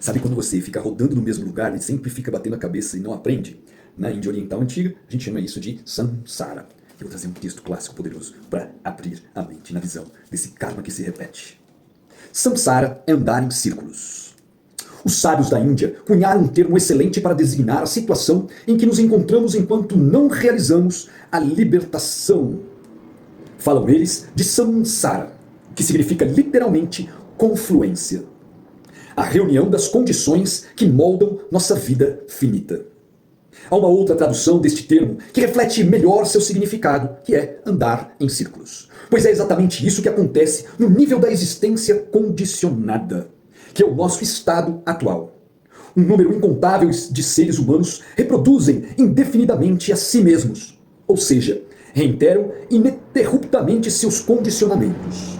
Sabe quando você fica rodando no mesmo lugar e sempre fica batendo a cabeça e não aprende? Na Índia Oriental Antiga, a gente chama isso de samsara. Eu vou trazer um texto clássico poderoso para abrir a mente na visão desse karma que se repete. Samsara é andar em círculos. Os sábios da Índia cunharam um termo excelente para designar a situação em que nos encontramos enquanto não realizamos a libertação. Falam eles de samsara, que significa literalmente confluência. A reunião das condições que moldam nossa vida finita. Há uma outra tradução deste termo que reflete melhor seu significado, que é andar em círculos. Pois é exatamente isso que acontece no nível da existência condicionada, que é o nosso estado atual. Um número incontável de seres humanos reproduzem indefinidamente a si mesmos, ou seja, reiteram ininterruptamente seus condicionamentos.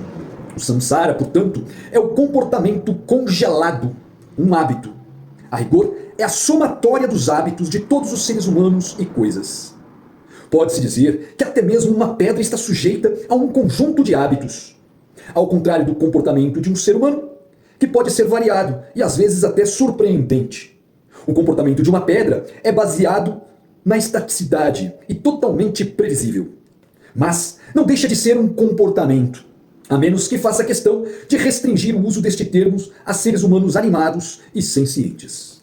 O samsara, portanto, é o comportamento congelado, um hábito. A rigor, é a somatória dos hábitos de todos os seres humanos e coisas. Pode-se dizer que até mesmo uma pedra está sujeita a um conjunto de hábitos, ao contrário do comportamento de um ser humano, que pode ser variado e às vezes até surpreendente. O comportamento de uma pedra é baseado na estaticidade e totalmente previsível. Mas não deixa de ser um comportamento, a menos que faça questão de restringir o uso deste termo a seres humanos animados e sencientes.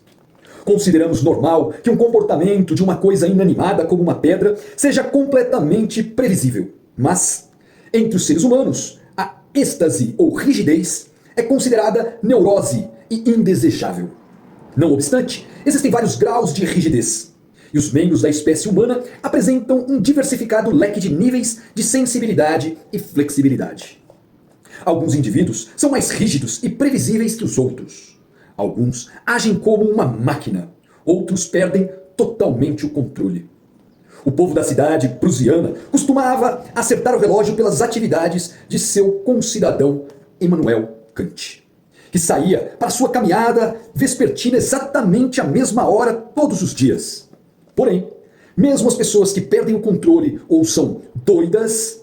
Consideramos normal que um comportamento de uma coisa inanimada como uma pedra seja completamente previsível. Mas, entre os seres humanos, a êxtase ou rigidez é considerada neurose e indesejável. Não obstante, existem vários graus de rigidez. E os membros da espécie humana apresentam um diversificado leque de níveis de sensibilidade e flexibilidade. Alguns indivíduos são mais rígidos e previsíveis que os outros. Alguns agem como uma máquina, outros perdem totalmente o controle. O povo da cidade prusiana costumava acertar o relógio pelas atividades de seu concidadão Immanuel Kant, que saía para sua caminhada vespertina exatamente à mesma hora todos os dias. Porém, mesmo as pessoas que perdem o controle ou são doidas,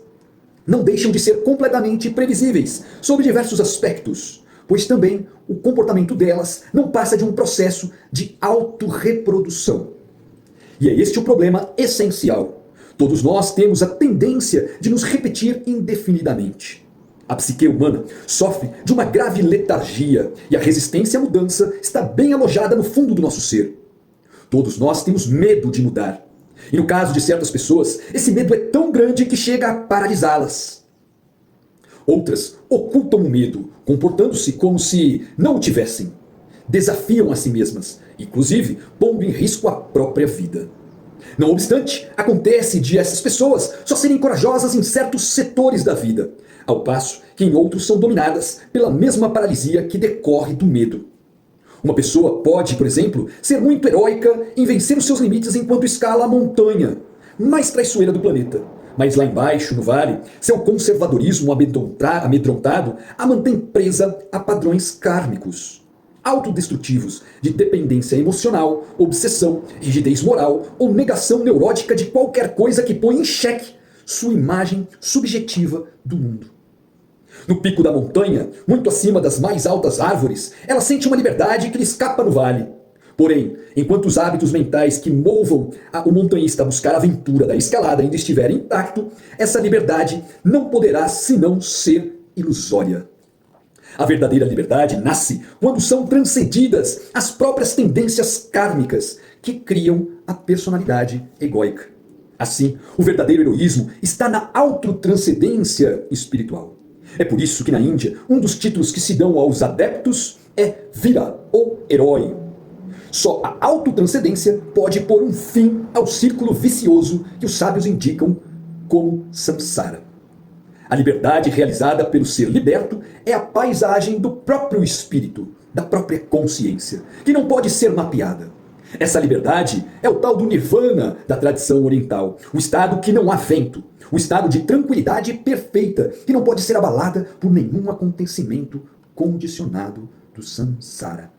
não deixam de ser completamente previsíveis sob diversos aspectos, pois também o comportamento delas não passa de um processo de autorreprodução. E é este o problema essencial. Todos nós temos a tendência de nos repetir indefinidamente. A psique humana sofre de uma grave letargia e a resistência à mudança está bem alojada no fundo do nosso ser. Todos nós temos medo de mudar. E no caso de certas pessoas, esse medo é tão grande que chega a paralisá-las. Outras ocultam o medo, comportando-se como se não o tivessem. Desafiam a si mesmas, inclusive pondo em risco a própria vida. Não obstante, acontece de essas pessoas só serem corajosas em certos setores da vida, ao passo que em outros são dominadas pela mesma paralisia que decorre do medo. Uma pessoa pode, por exemplo, ser muito heróica em vencer os seus limites enquanto escala a montanha mais traiçoeira do planeta. Mas lá embaixo, no vale, seu conservadorismo amedrontado a mantém presa a padrões kármicos, autodestrutivos de dependência emocional, obsessão, rigidez moral ou negação neurótica de qualquer coisa que põe em xeque sua imagem subjetiva do mundo. No pico da montanha, muito acima das mais altas árvores, ela sente uma liberdade que lhe escapa no vale. Porém, enquanto os hábitos mentais que movam o montanhista a buscar a aventura da escalada ainda estiverem intacto, essa liberdade não poderá senão ser ilusória. A verdadeira liberdade nasce quando são transcendidas as próprias tendências kármicas que criam a personalidade egóica. Assim, o verdadeiro heroísmo está na autotranscendência espiritual. É por isso que na Índia, um dos títulos que se dão aos adeptos é Vira, ou herói. Só a autotranscendência pode pôr um fim ao círculo vicioso que os sábios indicam como samsara. A liberdade realizada pelo ser liberto é a paisagem do próprio espírito, da própria consciência, que não pode ser mapeada. Essa liberdade é o tal do nirvana da tradição oriental, o estado que não há vento, o estado de tranquilidade perfeita, que não pode ser abalada por nenhum acontecimento condicionado do samsara.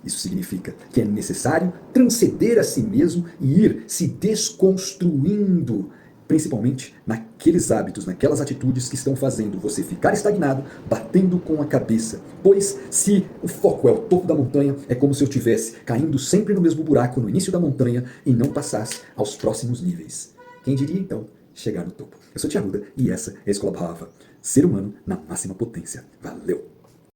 Isso significa que é necessário transcender a si mesmo e ir se desconstruindo principalmente naqueles hábitos, naquelas atitudes que estão fazendo você ficar estagnado, batendo com a cabeça. Pois se o foco é o topo da montanha, é como se eu estivesse caindo sempre no mesmo buraco no início da montanha e não passasse aos próximos níveis. Quem diria então chegar no topo? Eu sou Tia Ruda e essa é a Escola Brava. Ser humano na máxima potência. Valeu!